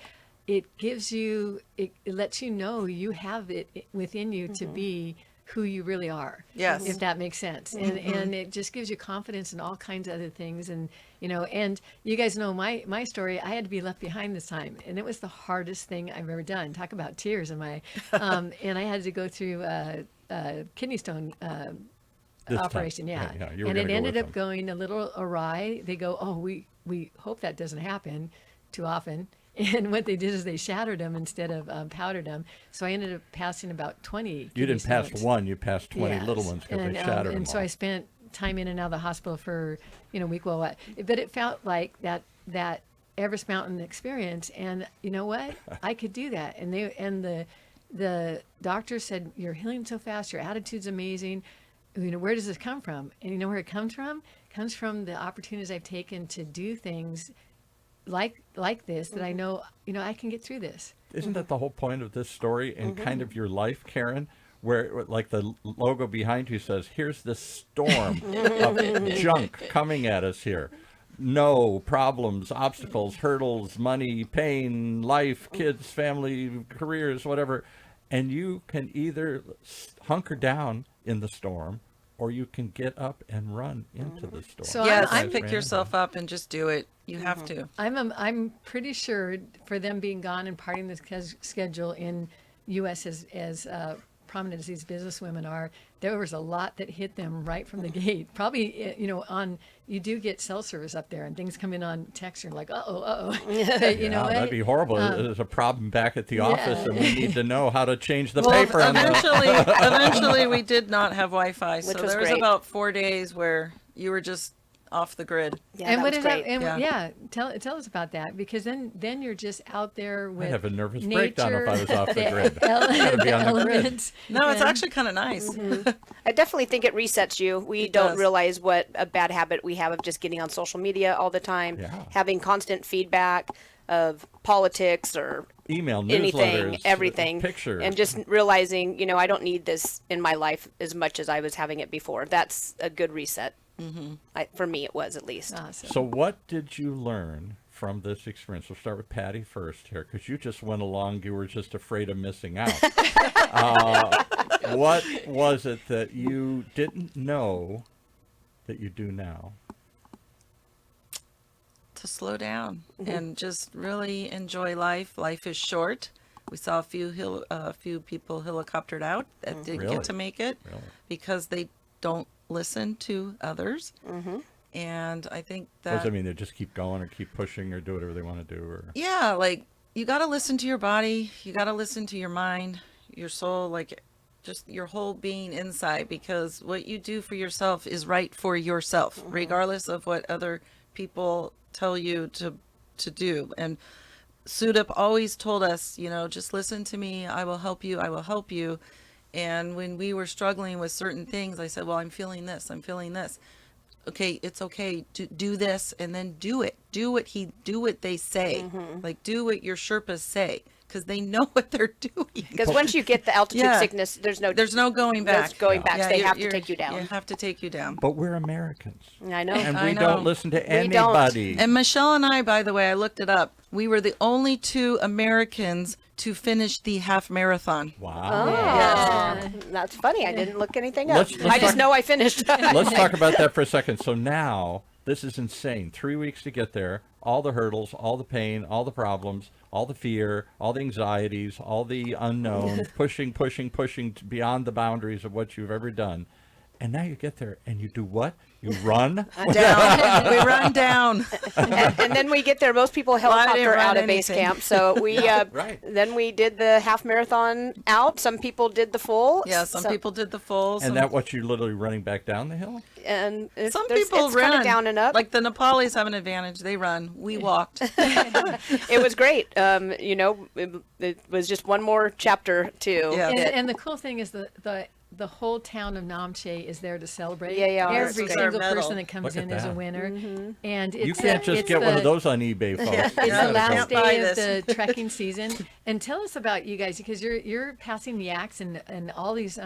Speaker 2: it gives you, it lets you know you have it within you to be who you really are.
Speaker 3: Yes.
Speaker 2: If that makes sense. And it just gives you confidence in all kinds of other things. And, and you guys know my story. I had to be left behind this time. And it was the hardest thing I've ever done. Talk about tears in my, and I had to go through kidney stone
Speaker 1: This time.
Speaker 2: operation. Yeah.
Speaker 1: you were
Speaker 2: And
Speaker 1: gonna
Speaker 2: it
Speaker 1: go
Speaker 2: ended
Speaker 1: with
Speaker 2: up
Speaker 1: them.
Speaker 2: going a little awry. They go, oh, we hope that doesn't happen too often. And what they did is they shattered them instead of powdered them. So I ended up passing about 20.
Speaker 1: You
Speaker 2: kidney
Speaker 1: didn't pass
Speaker 2: stones.
Speaker 1: one. You passed 20
Speaker 2: Yes.
Speaker 1: little ones because
Speaker 2: And,
Speaker 1: they shattered them
Speaker 2: And so
Speaker 1: all.
Speaker 2: I spent time in and out of the hospital for, a week. Well, what? But it felt like that Everest Mountain experience. And you know what? I could do that. And the doctor said, you're healing so fast. Your attitude's amazing. Where does this come from? And you know where it comes from? It comes from the opportunities I've taken to do things like this that I know, I can get through this.
Speaker 1: Isn't that the whole point of this story and kind of your life, Karen? Where, like the logo behind you says, here's this storm of junk coming at us here. No problems, obstacles, hurdles, money, pain, life, kids, family, careers, whatever. And you can either hunker down in the storm or you can get up and run into the storm.
Speaker 2: So
Speaker 3: Yes,
Speaker 2: I'm-
Speaker 3: pick yourself up and just do it. You have to.
Speaker 2: I'm pretty sure for them being gone and parting the schedule in U.S. as prominent as these businesswomen are, there was a lot that hit them right from the gate. Probably, you do get cell service up there and things come in on text. You're like, uh-oh. But you know what?
Speaker 1: That'd be horrible. There's a problem back at the office, and we need to know how to change the
Speaker 3: Well,
Speaker 1: paper. On the,
Speaker 3: eventually we did not have Wi-Fi. So
Speaker 4: Which was
Speaker 3: there was
Speaker 4: great.
Speaker 3: about 4 days where you were just off the grid.
Speaker 4: Yeah,
Speaker 2: And
Speaker 4: that
Speaker 2: what
Speaker 4: was
Speaker 2: is
Speaker 4: great.
Speaker 2: that? And
Speaker 3: Yeah.
Speaker 2: tell us about that, because then you're just out there with
Speaker 1: I'd have a nervous
Speaker 2: nature,
Speaker 1: breakdown if I was off the grid. Gotta be
Speaker 2: the
Speaker 1: on the grid.
Speaker 2: elements.
Speaker 3: No, it's
Speaker 2: and-
Speaker 3: actually kind of nice.
Speaker 4: I definitely think it resets you. We
Speaker 3: It
Speaker 4: don't
Speaker 3: does.
Speaker 4: realize what a bad habit we have of just getting on social media all the time,
Speaker 1: Yeah.
Speaker 4: having constant feedback of politics or
Speaker 1: Email,
Speaker 4: anything,
Speaker 1: newsletters,
Speaker 4: everything,
Speaker 1: pictures.
Speaker 4: and just realizing, I don't need this in my life as much as I was having it before. That's a good reset. For me, it was at least.
Speaker 2: Awesome.
Speaker 1: So what did you learn from this experience? We'll start with Patty first here, because you just went along. You were just afraid of missing out. What was it that you didn't know that you do now?
Speaker 3: To slow down and just really enjoy life. Life is short. We saw a few people helicoptered out that didn't
Speaker 1: Really?
Speaker 3: get to make it
Speaker 1: Really?
Speaker 3: because they don't listen to others. And I think
Speaker 1: What does
Speaker 3: that
Speaker 1: that mean? They just keep going or keep pushing or do whatever they want to do? Or
Speaker 3: yeah, like you got to listen to your body, you got to listen to your mind, your soul, like just your whole being inside, because what you do for yourself is right for yourself, regardless of what other people tell you to do. And Sudip always told us, just listen to me, I will help you, I will help you. And when we were struggling with certain things, I said, well, I'm feeling this. Okay, it's okay to do this, and then do it. Do what they say. Like, do what your Sherpas say, because they know what they're doing.
Speaker 4: Because once you get the altitude
Speaker 3: Yeah.
Speaker 4: sickness, there's no
Speaker 3: going back.
Speaker 4: There's going back. They
Speaker 3: you're-
Speaker 4: have to
Speaker 3: you're-
Speaker 4: take you down.
Speaker 3: They have to take you down.
Speaker 1: but we're Americans,
Speaker 4: I know.
Speaker 1: and
Speaker 3: I
Speaker 1: we
Speaker 3: know.
Speaker 1: don't listen to
Speaker 4: We don't.
Speaker 1: anybody.
Speaker 3: And Michelle and I, by the way, I looked it up. We were the only 2 Americans to finish the half marathon.
Speaker 1: Wow.
Speaker 4: That's funny. I didn't look anything up.
Speaker 1: Let's
Speaker 4: I just
Speaker 1: talk-
Speaker 4: know I finished.
Speaker 1: Let's talk about that for a second. So now This is insane. 3 weeks to get there. All the hurdles, all the pain, all the problems, all the fear, all the anxieties, all the unknowns, pushing beyond the boundaries of what you've ever done. And now you get there and you do what? You run?
Speaker 3: Down. We run down.
Speaker 4: And then we get there. Most people
Speaker 3: I didn't
Speaker 4: helicopter
Speaker 3: run
Speaker 4: out of base
Speaker 3: anything.
Speaker 4: camp. So we
Speaker 1: right.
Speaker 4: then we did the half marathon out. Some people did the full.
Speaker 3: Yeah, some people did the full.
Speaker 1: And that what you're literally running back down the hill?
Speaker 4: And
Speaker 3: Some people
Speaker 4: it's
Speaker 3: run
Speaker 4: kind of down and up.
Speaker 3: Like the Nepalis have an advantage. They run. We walked.
Speaker 4: It was great. You know, it was just one more chapter too.
Speaker 3: Yeah.
Speaker 2: And the cool thing is the whole town of Namche is there to celebrate.
Speaker 4: Yeah.
Speaker 2: Every
Speaker 3: It's
Speaker 2: single
Speaker 3: our medal.
Speaker 2: person that comes
Speaker 1: Look at
Speaker 2: in is a
Speaker 1: that.
Speaker 2: winner.
Speaker 4: Mm-hmm.
Speaker 2: And it's
Speaker 1: You can't just get one of those on eBay, folks.
Speaker 2: It's
Speaker 3: Yeah,
Speaker 2: the
Speaker 3: you
Speaker 2: last
Speaker 3: can't buy
Speaker 2: day of
Speaker 3: this.
Speaker 2: the trekking season. And tell us about you guys, because you're passing the axe and all these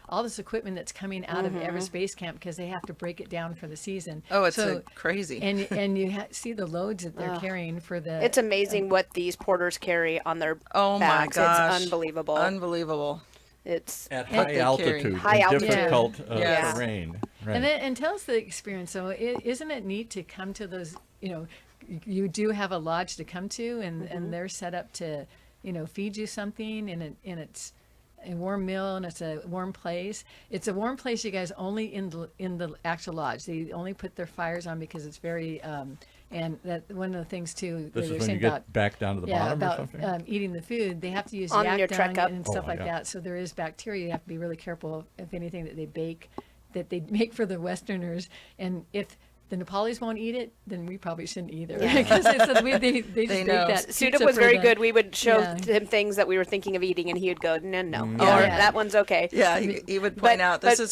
Speaker 2: all this equipment that's coming out of Everest Base Camp, because they have to break it down for the season.
Speaker 3: Oh, it's
Speaker 2: so,
Speaker 3: crazy.
Speaker 2: And you see the loads that they're carrying for the.
Speaker 4: It's amazing what these porters carry on their
Speaker 3: Oh my
Speaker 4: backs.
Speaker 3: gosh.
Speaker 4: It's unbelievable.
Speaker 3: Unbelievable.
Speaker 4: It's
Speaker 1: At
Speaker 3: What
Speaker 1: high
Speaker 3: they
Speaker 1: altitude,
Speaker 3: carry.
Speaker 4: High
Speaker 1: in
Speaker 4: altitude.
Speaker 1: difficult
Speaker 3: Yeah.
Speaker 1: terrain. Right.
Speaker 2: And tell us the experience. So isn't it neat to come to those, you do have a lodge to come to, and they're set up to, feed you something, and it's a warm meal, and it's a warm place. It's a warm place, you guys, only in the actual lodge. They only put their fires on because it's very, and that one of the things too,
Speaker 1: This
Speaker 2: they were
Speaker 1: is when
Speaker 2: saying
Speaker 1: you
Speaker 2: about
Speaker 1: get back down to the bottom or
Speaker 2: about
Speaker 1: something?
Speaker 2: eating the food, they have to use
Speaker 4: On
Speaker 2: yak
Speaker 4: your
Speaker 2: dung
Speaker 4: trek up.
Speaker 2: and stuff
Speaker 1: Oh,
Speaker 2: like
Speaker 1: yeah.
Speaker 2: that. So there is bacteria. You have to be really careful if anything that they bake, that they make for the Westerners. And if the Nepalis won't eat it, then we probably shouldn't either. Because they just make
Speaker 3: know.
Speaker 2: that
Speaker 4: Suda
Speaker 2: pizza
Speaker 4: was
Speaker 2: for
Speaker 4: very
Speaker 2: them.
Speaker 4: good. We would show
Speaker 2: Yeah.
Speaker 4: him things that we were thinking of eating, and he would go, no,
Speaker 1: Mm.
Speaker 4: or
Speaker 2: Yeah.
Speaker 4: that one's okay.
Speaker 3: Yeah, he would point
Speaker 4: But-
Speaker 3: out, this
Speaker 4: but-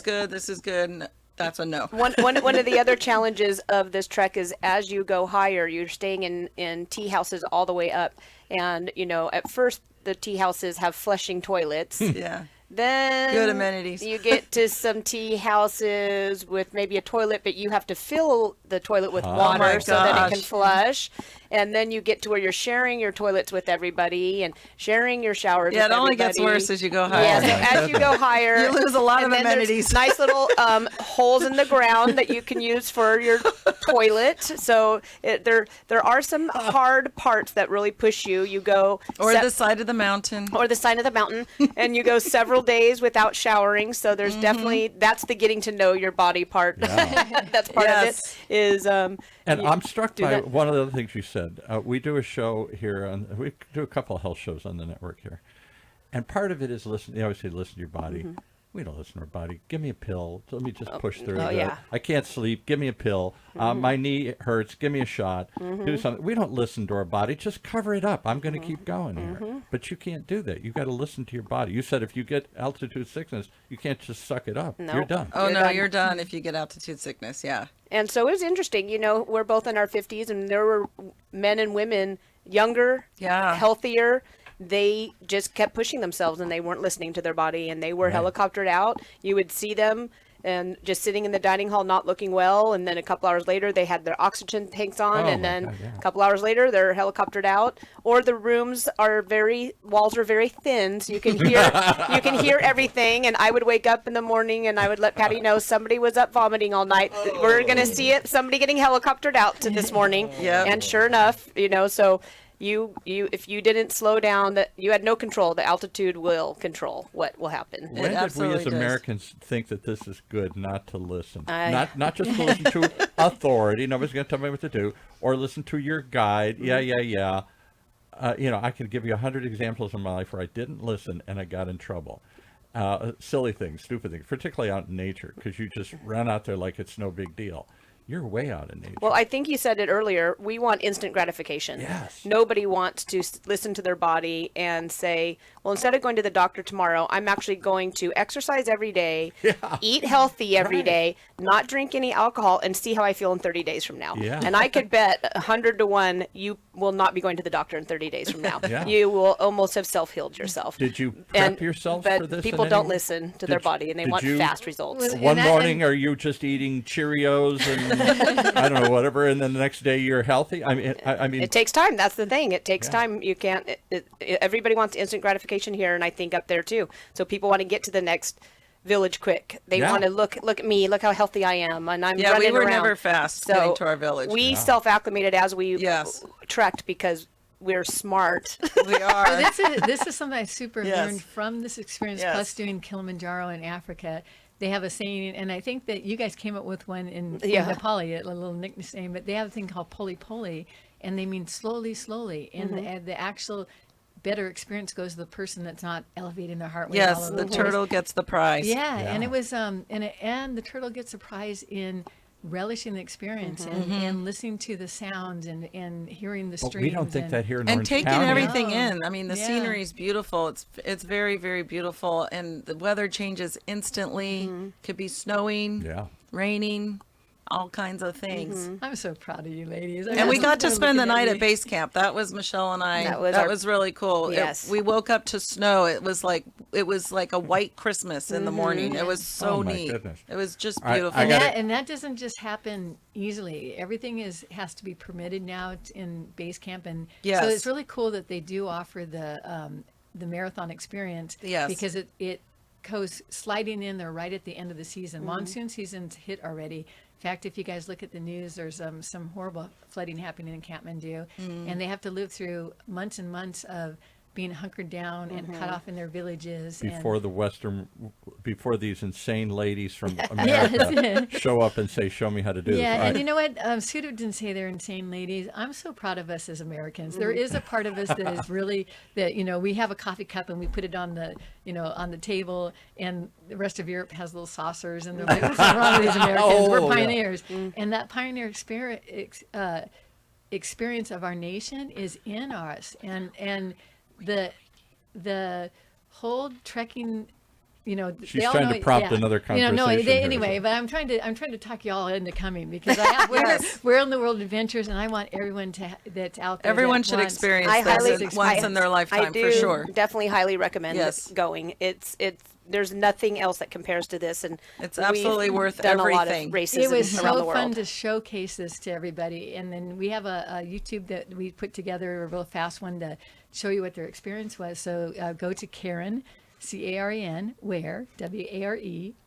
Speaker 3: is good, and that's a no.
Speaker 4: One of the other challenges of this trek is as you go higher, you're staying in tea houses all the way up. And, at first the tea houses have flushing toilets.
Speaker 3: Yeah.
Speaker 4: Then
Speaker 3: Good amenities.
Speaker 4: You get to some tea houses with maybe a toilet, but you have to fill the toilet with water
Speaker 3: my
Speaker 4: so that it can
Speaker 3: gosh.
Speaker 4: flush. And then you get to where you're sharing your toilets with everybody and sharing your showers
Speaker 3: Yeah,
Speaker 4: with
Speaker 3: it only
Speaker 4: everybody.
Speaker 3: gets worse as you go higher.
Speaker 4: Yeah,
Speaker 1: Oh, my
Speaker 4: so as you go higher,
Speaker 3: You lose a lot
Speaker 4: and
Speaker 3: of
Speaker 4: then there's
Speaker 3: amenities.
Speaker 4: nice little holes in the ground that you can use for your toilet. So there are some hard parts that really push you. You go
Speaker 3: Or the side of the mountain.
Speaker 4: or the sign of the mountain, and you go several days without showering. So there's definitely that's the getting to know your body part. That's part of it.
Speaker 3: Yes.
Speaker 4: Is
Speaker 1: And I'm struck by
Speaker 4: that.
Speaker 1: one of the other things you said. We do a show here, we do a couple of health shows on the network here. And part of it is listen. They always say, listen to your body. We don't listen to our body. Give me a pill. Let me just push through.
Speaker 4: oh, yeah.
Speaker 1: I can't sleep. Give me a pill. My knee hurts. Give me a shot. Do something. We don't listen to our body. Just cover it up. I'm going to keep going here. But you can't do that. You've got to listen to your body. You said if you get altitude sickness, you can't just suck it up.
Speaker 4: No.
Speaker 1: You're done.
Speaker 3: Oh,
Speaker 4: You're
Speaker 3: no,
Speaker 4: done.
Speaker 3: you're done if you get altitude sickness. Yeah.
Speaker 4: And so it was interesting. We're both in our 50s, and there were men and women younger,
Speaker 3: Yeah.
Speaker 4: healthier. They just kept pushing themselves, and they weren't listening to their body, and they were
Speaker 1: Right.
Speaker 4: helicoptered out. You would see them and just sitting in the dining hall not looking well, and then a couple hours later they had their oxygen tanks on,
Speaker 1: Oh,
Speaker 4: and
Speaker 1: my
Speaker 4: then
Speaker 1: God, yeah.
Speaker 4: a couple hours later they're helicoptered out. Or the walls are very thin, so you can hear everything. And I would wake up in the morning and I would let Patty know somebody was up vomiting all night. We're gonna see it, somebody getting helicoptered out to this morning.
Speaker 3: Yep.
Speaker 4: And sure enough, so you if you didn't slow down, that you had no control, the altitude will control what will happen.
Speaker 1: When did we
Speaker 3: absolutely
Speaker 1: as
Speaker 3: does.
Speaker 1: Americans think that this is good not to listen?
Speaker 4: I-
Speaker 1: Not just to listen to authority. Nobody's going to tell me what to do. Or listen to your guide. Yeah. I could give you 100 examples in my life where I didn't listen and I got in trouble. Silly things, stupid things, particularly out in nature, because you just run out there like it's no big deal. You're way out in nature.
Speaker 4: Well, I think you said it earlier. We want instant gratification.
Speaker 1: Yes.
Speaker 4: Nobody wants to listen to their body and say, well, instead of going to the doctor tomorrow, I'm actually going to exercise every day, eat healthy every
Speaker 1: Right.
Speaker 4: day, not drink any alcohol, and see how I feel in 30 days from now.
Speaker 1: Yeah.
Speaker 4: And I could bet 100 to 1 you will not be going to the doctor in 30 days from now.
Speaker 1: Yeah.
Speaker 4: You will almost have self-healed yourself.
Speaker 1: Did you prep yourself
Speaker 4: but
Speaker 1: for this?
Speaker 4: people
Speaker 1: in
Speaker 4: don't
Speaker 1: any way?
Speaker 4: listen to their
Speaker 1: Did-
Speaker 4: body, and they
Speaker 1: did
Speaker 4: want
Speaker 1: you-
Speaker 4: fast results.
Speaker 2: Well,
Speaker 1: One
Speaker 2: And that-
Speaker 1: morning, are you just eating Cheerios and I don't know, whatever, and then the next day you're healthy? I mean,
Speaker 4: It takes time. That's the thing. It takes
Speaker 1: Yeah.
Speaker 4: time. You can't. Everybody wants instant gratification here, and I think up there too. So people want to get to the next village quick. They
Speaker 1: Yeah.
Speaker 4: want to look at me, look how healthy I am, and I'm
Speaker 3: Yeah,
Speaker 4: running
Speaker 3: we were
Speaker 4: around.
Speaker 3: never fast getting to our village.
Speaker 4: We self-acclimated as we
Speaker 3: Yes.
Speaker 4: trekked because we're smart.
Speaker 3: We are.
Speaker 2: This is something I super
Speaker 3: Yes.
Speaker 2: learned from this experience,
Speaker 3: Yes.
Speaker 2: plus doing Kilimanjaro in Africa. They have a saying, and I think that you guys came up with one in
Speaker 4: Yeah.
Speaker 2: Nepali, a little nickname, but they have a thing called poli poli, and they mean slowly, slowly. And the actual better experience goes to the person that's not elevating their heart rate. all
Speaker 3: Yes,
Speaker 2: over
Speaker 3: the
Speaker 2: place.
Speaker 3: turtle gets the prize.
Speaker 2: Yeah, and
Speaker 1: Yeah.
Speaker 2: it was and the turtle gets a prize in relishing the experience and listening to the sounds and hearing the
Speaker 1: But
Speaker 2: streams.
Speaker 1: we don't think
Speaker 2: and,
Speaker 1: that here in
Speaker 3: And
Speaker 1: Orange
Speaker 3: taking
Speaker 1: County.
Speaker 3: everything
Speaker 2: No.
Speaker 3: in. I mean, the
Speaker 2: Yeah.
Speaker 3: scenery is beautiful. It's very, very beautiful, and the weather changes instantly. Could be snowing,
Speaker 1: Yeah.
Speaker 3: raining, all kinds of things.
Speaker 2: I'm so proud of you ladies.
Speaker 3: And we got to spend the night at base camp. That was Michelle and I.
Speaker 4: That was
Speaker 3: that
Speaker 4: our-
Speaker 3: was really cool.
Speaker 4: Yes.
Speaker 3: We woke up to snow. It was like a white Christmas in the morning. It was so
Speaker 1: Oh, my
Speaker 3: neat.
Speaker 1: goodness.
Speaker 3: It was just
Speaker 1: All right,
Speaker 3: beautiful.
Speaker 1: I gotta-
Speaker 2: And that doesn't just happen easily. Everything has to be permitted now in base camp, and
Speaker 3: Yes.
Speaker 2: so it's really cool that they do offer the marathon experience.
Speaker 3: Yes.
Speaker 2: Because it goes sliding in there right at the end of the season. Monsoon season's hit already. In fact, if you guys look at the news, there's some horrible flooding happening in Kathmandu, and they have to live through months and months of being hunkered down and cut off in their villages.
Speaker 1: Before these insane ladies from America show up and say, "Show me how to do this."
Speaker 2: Yeah,
Speaker 1: All
Speaker 2: and
Speaker 1: right.
Speaker 2: you know what? Suda didn't say they're insane ladies. I'm so proud of us as Americans. There is a part of us that is really that we have a coffee cup and we put it on the on the table, and the rest of Europe has little saucers, and they're like, "What's wrong with these Americans?
Speaker 1: Oh,
Speaker 2: We're
Speaker 1: yeah.
Speaker 2: pioneers." And that pioneer experience of our nation is in us, and the whole trekking.
Speaker 1: She's
Speaker 2: they all
Speaker 1: trying
Speaker 2: know
Speaker 1: to prompt
Speaker 2: yeah.
Speaker 1: another
Speaker 2: No,
Speaker 1: conversation here,
Speaker 2: anyway,
Speaker 1: so.
Speaker 2: but I'm trying to talk you all into coming because we're on the World Adventures, and I want everyone that's out there.
Speaker 3: Everyone
Speaker 2: that
Speaker 3: should
Speaker 2: wants-
Speaker 3: experience
Speaker 4: I highly
Speaker 3: this once in their lifetime,
Speaker 4: I do
Speaker 3: for sure.
Speaker 4: definitely highly recommend
Speaker 3: Yes.
Speaker 4: going. It's there's nothing else that compares to this, and
Speaker 3: It's absolutely
Speaker 4: we've
Speaker 3: worth
Speaker 4: done
Speaker 3: everything.
Speaker 4: a lot of races
Speaker 2: It was
Speaker 4: around the
Speaker 2: so
Speaker 4: world.
Speaker 2: fun to showcase this to everybody, and then we have a YouTube that we put together, a real fast one to show you what their experience was. So go to Karen, CAREN, where WARE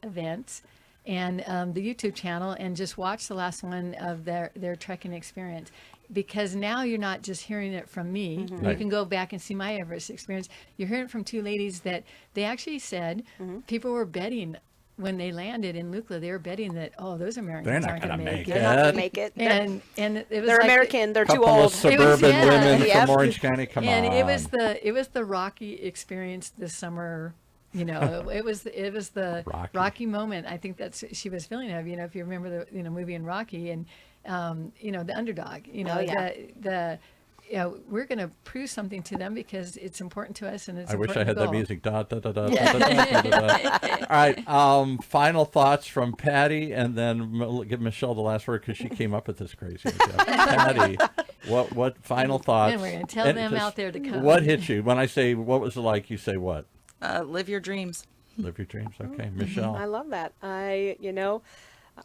Speaker 2: events, and the YouTube channel, and just watch the last one of their trekking experience. Because now you're not just hearing it from me. You
Speaker 1: Right.
Speaker 2: can go back and see my Everest experience. You're hearing it from two ladies that they actually said people were betting when they landed in Lukla. They were betting that those Americans
Speaker 1: They're not
Speaker 2: aren't going
Speaker 1: gonna
Speaker 2: to make
Speaker 1: make
Speaker 2: it.
Speaker 1: it.
Speaker 4: Not to make it.
Speaker 2: And it was
Speaker 4: They're
Speaker 2: like
Speaker 4: American. They're too
Speaker 1: Couple
Speaker 4: old.
Speaker 1: of suburban
Speaker 2: yeah.
Speaker 1: women
Speaker 4: Yep.
Speaker 1: from Orange County. Come on.
Speaker 2: And it was the Rocky experience this summer. It was the
Speaker 1: Rocky.
Speaker 2: moment. I think that's what she was feeling of. If you remember the movie in Rocky, and the underdog.
Speaker 4: Oh, yeah.
Speaker 2: We're going to prove something to them because it's important to us, and it's.
Speaker 1: I wish I had that
Speaker 2: goal.
Speaker 1: music. Da, da, da, da, da, da, da, da, da. All right. Final thoughts from Patty, and then give Michelle the last word because she came up with this crazy idea. Patty, what final thoughts?
Speaker 2: And we're going to tell
Speaker 1: And
Speaker 2: them
Speaker 1: just
Speaker 2: out there to come.
Speaker 1: What hit you when I say what was it like? You say what?
Speaker 3: Live your dreams.
Speaker 1: Live your dreams. Okay, Michelle.
Speaker 4: I love that.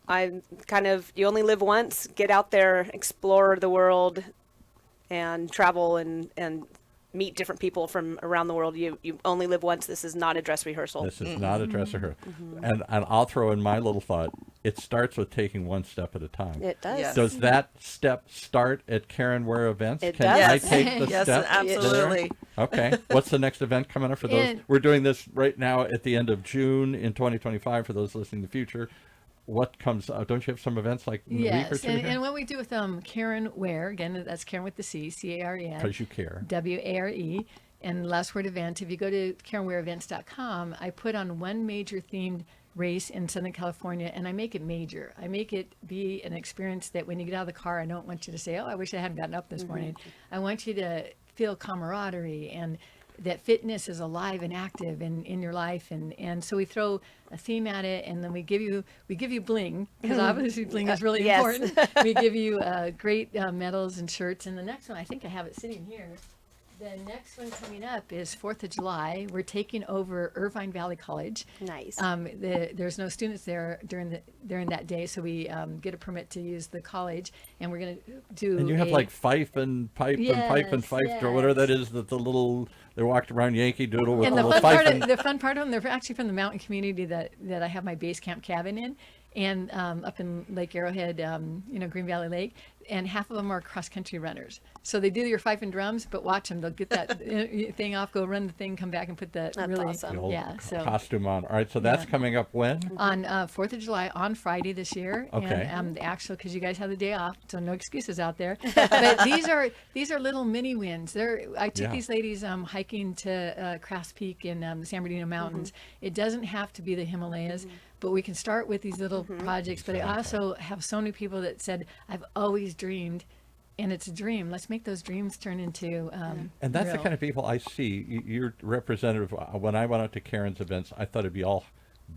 Speaker 4: I'm kind of, you only live once. Get out there, explore the world, and travel and meet different people from around the world. You only live once. This is not a dress rehearsal.
Speaker 1: This is not a dress rehearsal. And I'll throw in my little thought. It starts with taking one step at a time.
Speaker 4: It does.
Speaker 3: Yes.
Speaker 1: Does that step start at Karen Ware events?
Speaker 4: It
Speaker 1: Can
Speaker 4: does.
Speaker 1: I
Speaker 3: Yes.
Speaker 1: take the
Speaker 3: Yes,
Speaker 1: step?
Speaker 3: absolutely.
Speaker 1: there? Okay. What's the next event coming up for those?
Speaker 2: And-
Speaker 1: We're doing this right now at the end of June in 2025 for those listening in the future. What comes up? Don't you have some events like in a week or
Speaker 2: Yes,
Speaker 1: two?
Speaker 2: and what we do with Karen Ware, again, that's Karen with the C, CAREN.
Speaker 1: Because you care.
Speaker 2: WARE, and last word event. If you go to KarenWareEvents.com, I put on one major themed race in Southern California, and I make it major. I make it be an experience that when you get out of the car, I don't want you to say, "Oh, I wish I hadn't gotten up this morning." I want you to feel camaraderie and that fitness is alive and active in your life, and so we throw a theme at it, and then we give you bling, because obviously bling is really
Speaker 4: Yes.
Speaker 2: important. We give you great medals and shirts, and the next one, I think I have it sitting here. The next one coming up is 4th of July. We're taking over Irvine Valley College.
Speaker 4: Nice.
Speaker 2: There's no students there during that day, so we get a permit to use the college, and we're going to do.
Speaker 1: And you have like fife and pipe and pipe and fife, or whatever that is. That the little they walked around Yankee Doodle with
Speaker 2: and
Speaker 1: the
Speaker 2: the
Speaker 1: little
Speaker 2: fun
Speaker 1: fife.
Speaker 2: part, the fun part of them, they're actually from the mountain community that I have my base camp cabin in, and up in Lake Arrowhead, Green Valley Lake, and half of them are cross country runners. So they do your fife and drums, but watch them; they'll get that thing off, go run the thing, come back and put the
Speaker 4: That's
Speaker 2: really
Speaker 4: awesome.
Speaker 1: The old
Speaker 2: so
Speaker 1: costume on. All right, so that's coming up when?
Speaker 2: on 4th of July on Friday this year.
Speaker 1: Okay.
Speaker 2: And the actual, because you guys have the day off, so no excuses out there. But these are little mini wins. I took
Speaker 1: Yeah.
Speaker 2: these ladies hiking to Crafts Peak in the San Bernardino Mountains. It doesn't have to be the Himalayas, but we can start with these little projects. But I also have so many people that said, I've always dreamed. And it's a dream. Let's make those dreams turn into
Speaker 1: And that's the
Speaker 2: real.
Speaker 1: kind of people I see. You're representative. When I went out to Karen's events, I thought it'd be all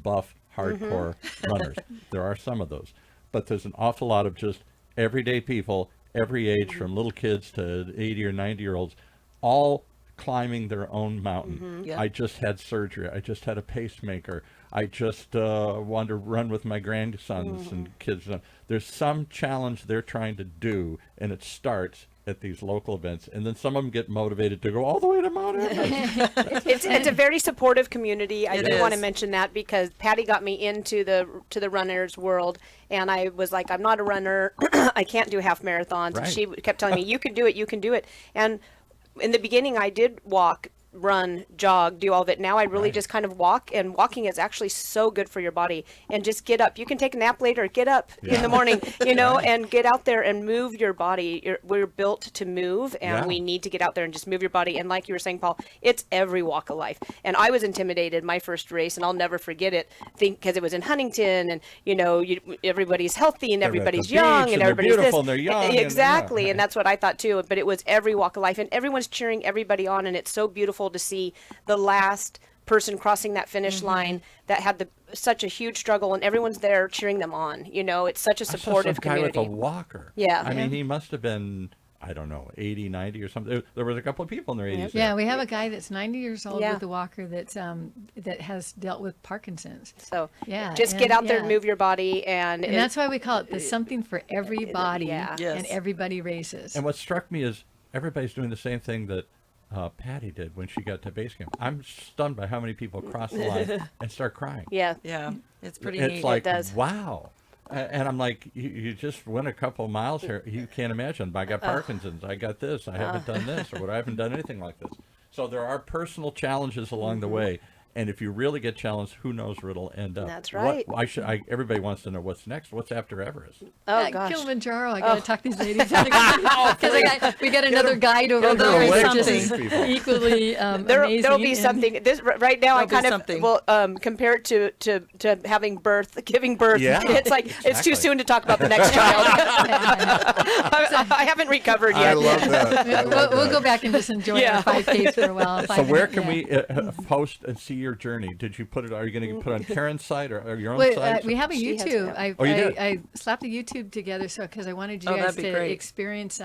Speaker 1: buff, hardcore runners. There are some of those. But there's an awful lot of just everyday people, every age, from little kids to 80 or 90-year-olds, all climbing their own mountain.
Speaker 3: Yeah.
Speaker 1: I just had surgery. I just had a pacemaker. I just wanted to run with my grandsons and kids. There's some challenge they're trying to do, and it starts at these local events. And then some of them get motivated to go all the way to Mount Everest.
Speaker 4: It's a very supportive community. I
Speaker 3: It
Speaker 4: do want to
Speaker 3: is.
Speaker 4: mention that because Patty got me into the runners world, and I was like, I'm not a runner. I can't do half marathons.
Speaker 1: Right.
Speaker 4: And she kept telling me, you can do it, you can do it. And in the beginning, I did walk, run, jog, do all of it. Now I really just kind of walk, and walking is actually so good for your body. And just get up. You can take a nap later, get up in the morning, and get out there and move your body. We're built to move, and we need to get out there and just move your body. And like you were saying, Paul, it's every walk of life. And I was intimidated my first race, and I'll never forget it, because it was in Huntington, and everybody's healthy and
Speaker 1: They're at the
Speaker 4: everybody's
Speaker 1: beach,
Speaker 4: young
Speaker 1: and
Speaker 4: and
Speaker 1: they're
Speaker 4: everybody's
Speaker 1: beautiful,
Speaker 4: this.
Speaker 1: and they're young, and
Speaker 4: Exactly,
Speaker 1: yeah.
Speaker 4: and that's what I thought too. But it was every walk of life, and everyone's cheering everybody on, and it's so beautiful to see the last person crossing that finish line that had such a huge struggle, and everyone's there cheering them on. It's such a
Speaker 1: I saw
Speaker 4: supportive
Speaker 1: some guy
Speaker 4: community.
Speaker 1: with a walker.
Speaker 4: Yeah.
Speaker 1: I mean, he must have been, I don't know, 80, 90 or something. There was a couple of people in their 80s.
Speaker 2: Yeah, we have a guy that's 90 years old
Speaker 4: Yeah.
Speaker 2: with a walker that has dealt with Parkinson's.
Speaker 4: So
Speaker 2: Yeah,
Speaker 4: just
Speaker 2: and-
Speaker 4: get out there and
Speaker 2: yeah.
Speaker 4: move your body, and
Speaker 2: And that's why we call it the something for everybody
Speaker 4: Yeah.
Speaker 3: Yes.
Speaker 2: and everybody races.
Speaker 1: And what struck me is everybody's doing the same thing that Patty did when she got to base camp. I'm stunned by how many people cross the line and start crying.
Speaker 4: yeah.
Speaker 3: Yeah, it's pretty
Speaker 1: It's
Speaker 3: neat.
Speaker 1: like,
Speaker 4: does.
Speaker 1: wow. And I'm like, you just went a couple of miles here. You can't imagine. I got Parkinson's. I got this. I haven't done this, or what. I haven't done anything like this. So there are personal challenges along the way. And if you really get challenged, who knows where it'll end up.
Speaker 4: That's right.
Speaker 1: Everybody wants to know what's next. What's after Everest?
Speaker 4: Oh gosh.
Speaker 2: Kilimanjaro, I gotta talk these ladies because we got another guide over
Speaker 3: Get 'em
Speaker 2: there
Speaker 3: away
Speaker 2: that's
Speaker 3: from
Speaker 2: just
Speaker 1: these people.
Speaker 2: equally amazing.
Speaker 4: There'll be
Speaker 2: and-
Speaker 4: something. This right now, I
Speaker 3: There'll be
Speaker 4: kind of
Speaker 3: something.
Speaker 4: will compare it to giving birth.
Speaker 1: Yeah,
Speaker 4: It's like it's
Speaker 1: exactly.
Speaker 4: too soon to talk about the next child. I haven't recovered yet.
Speaker 1: love that.
Speaker 2: We'll go back and just enjoy
Speaker 4: Yeah.
Speaker 2: our 5Ks for a while.
Speaker 1: So where can we post and see your journey? Did you put it? Are you going to put it on Karen's site or your own
Speaker 2: Well,
Speaker 1: site?
Speaker 2: we have a
Speaker 4: She has
Speaker 2: YouTube.
Speaker 4: it.
Speaker 1: Oh, you did?
Speaker 2: I slapped a YouTube together because I wanted you
Speaker 3: Oh,
Speaker 2: guys
Speaker 3: that'd be
Speaker 2: to
Speaker 3: great.
Speaker 2: experience,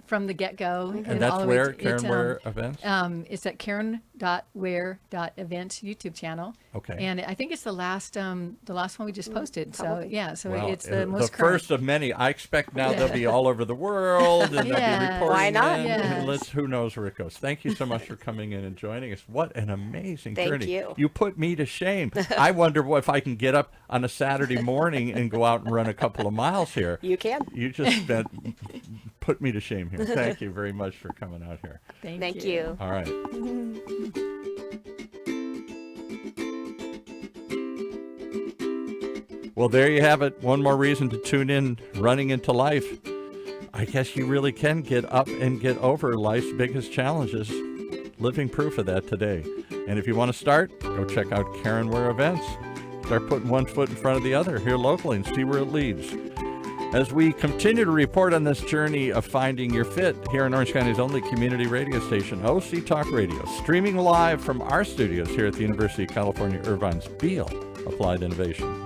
Speaker 2: from the get-go.
Speaker 1: And that's where Karen Ware events.
Speaker 2: It's at karen.ware.events YouTube channel.
Speaker 1: Okay.
Speaker 2: And I think it's the last one we just posted. So yeah, so
Speaker 1: Well,
Speaker 2: it's the most current.
Speaker 1: first of many. I expect now they'll be all over the world, and they'll be
Speaker 2: Yeah.
Speaker 1: reporting.
Speaker 4: Why not?
Speaker 1: in, and
Speaker 2: Yes.
Speaker 1: who knows where it goes. Thank you so much for coming in and joining us. What an amazing
Speaker 4: Thank
Speaker 1: journey!
Speaker 4: you.
Speaker 1: You put me to shame. I wonder if I can get up on a Saturday morning and go out and run a couple of miles here.
Speaker 4: You can.
Speaker 1: You just put me to shame here. Thank you very much for coming out here.
Speaker 4: Thank you.
Speaker 1: All right. Well, there you have it. One more reason to tune in, Running into Life. I guess you really can get up and get over life's biggest challenges. Living proof of that today. And if you want to start, go check out Karen Ware Events. Start putting one foot in front of the other here locally and see where it leads. As we continue to report on this journey of finding your fit here in Orange County's only community radio station, OC Talk Radio, streaming live from our studios here at the University of California, Irvine's Beale Applied Innovation.